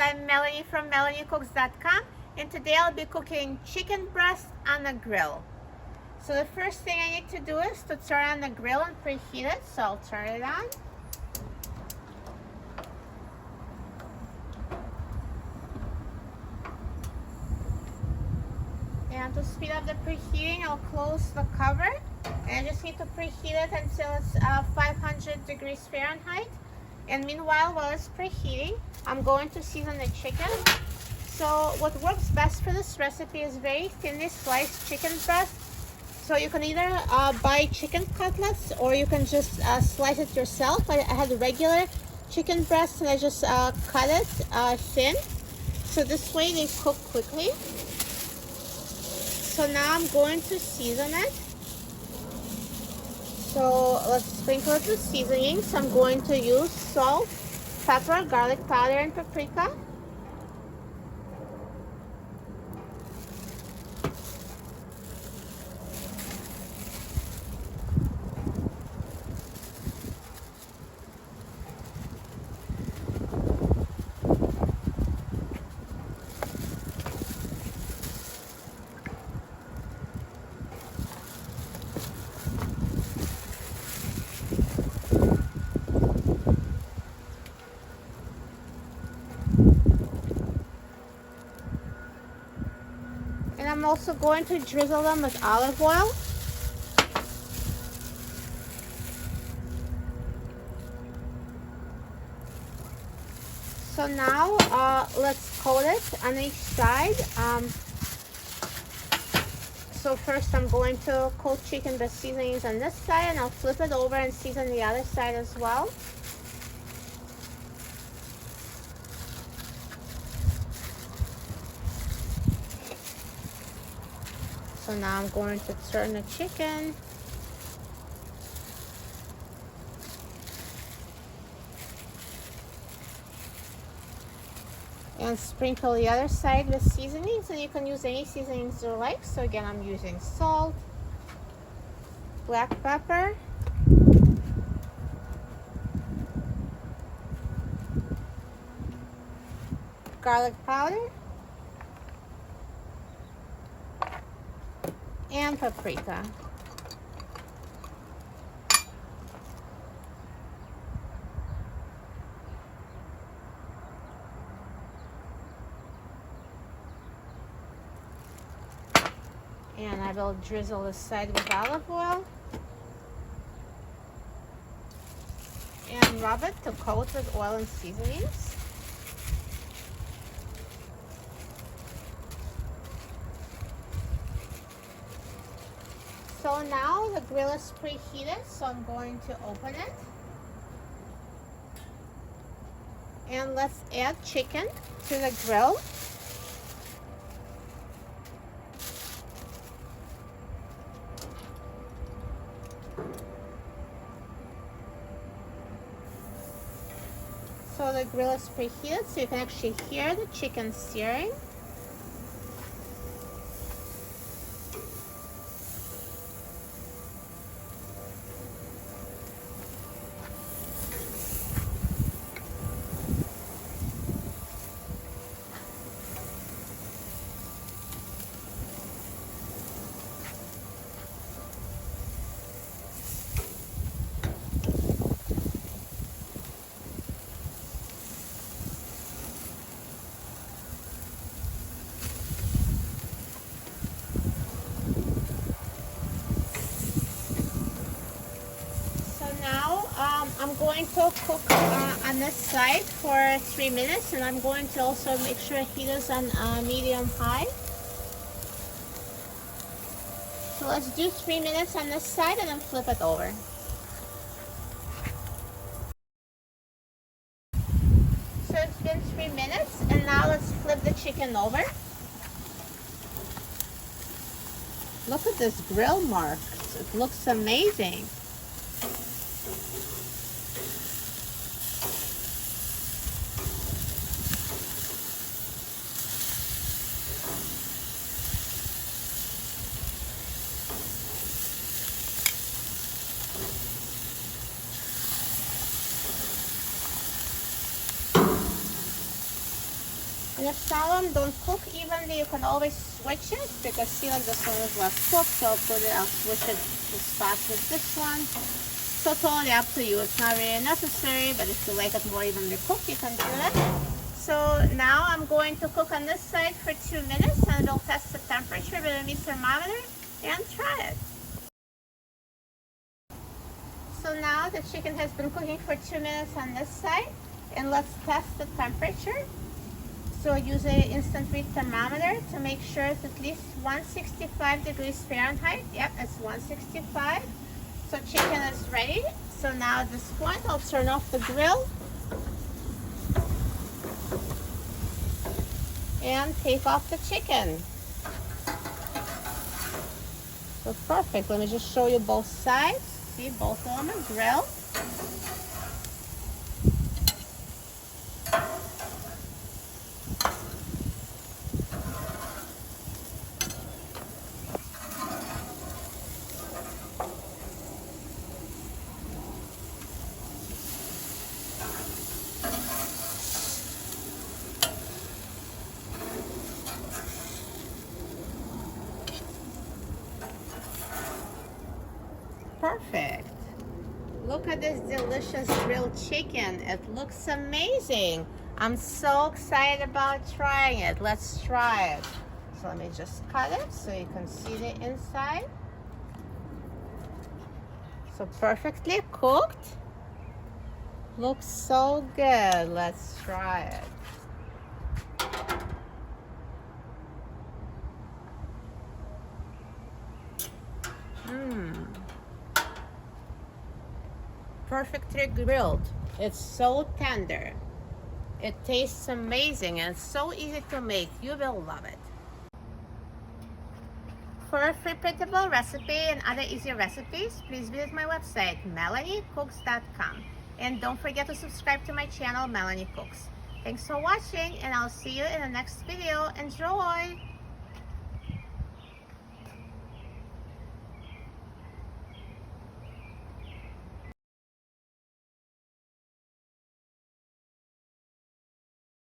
I'm Melanie from MelanieCooks.com, and today I'll be cooking chicken breast on the grill. So the first thing I need to do is to turn on the grill and preheat it, so I'll turn it on. And to speed up the preheating, I'll close the cover, and I just need to preheat it until it's 500 degrees Fahrenheit. And meanwhile, while it's preheating, I'm going to season the chicken. So what works best for this recipe is very thinly sliced chicken breast. So you can either buy chicken cutlets or you can just slice it yourself. I had regular chicken breast and I just cut it thin. So this way they cook quickly. So now I'm going to season it. So let's sprinkle it with seasoning. So I'm going to use salt, pepper, garlic powder, and paprika. And I'm also going to drizzle them with olive oil. So now let's coat it on each side. So first I'm going to coat chicken breast seasonings on this side, and I'll flip it over and season the other side as well. So now I'm going to turn the chicken. And sprinkle the other side with seasonings, and you can use any seasonings you like. So again, I'm using salt, black pepper, garlic powder, and paprika. And I will drizzle the side with olive oil and rub it to coat with oil and seasonings. So now the grill is preheated, so I'm going to open it. And let's add chicken to the grill. So the grill is preheated, so you can actually hear the chicken searing. I'm going to cook on this side for 3 minutes, and I'm going to also make sure heat is on medium high. So let's do 3 minutes on this side and then flip it over. So it's been 3 minutes, and now let's flip the chicken over. Look at this grill mark. It looks amazing. And if some of them don't cook evenly, you can always switch it, because see, like this one is less cooked, so I'll switch it to spots with this one. So totally up to you. It's not really necessary, but if you like it more evenly cooked, you can do that. So now I'm going to cook on this side for 2 minutes, and we'll test the temperature with a meat thermometer and try it. So now the chicken has been cooking for 2 minutes on this side, and let's test the temperature. So use an instant read thermometer to make sure it's at least 165 degrees Fahrenheit. Yep, it's 165. So chicken is ready. So now at this point, I'll turn off the grill and take off the chicken. So perfect. Let me just show you both sides. See, both of them are grilled. Perfect. Look at this delicious grilled chicken. It looks amazing. I'm so excited about trying it. Let's try it. So let me just cut it so you can see the inside. So perfectly cooked. Looks so good. Let's try it. Perfectly grilled. It's so tender. It tastes amazing and it's so easy to make. You will love it. For a free printable recipe and other easy recipes, please visit my website, melaniecooks.com. And don't forget to subscribe to my channel, Melanie Cooks. Thanks for watching, and I'll see you in the next video. Enjoy!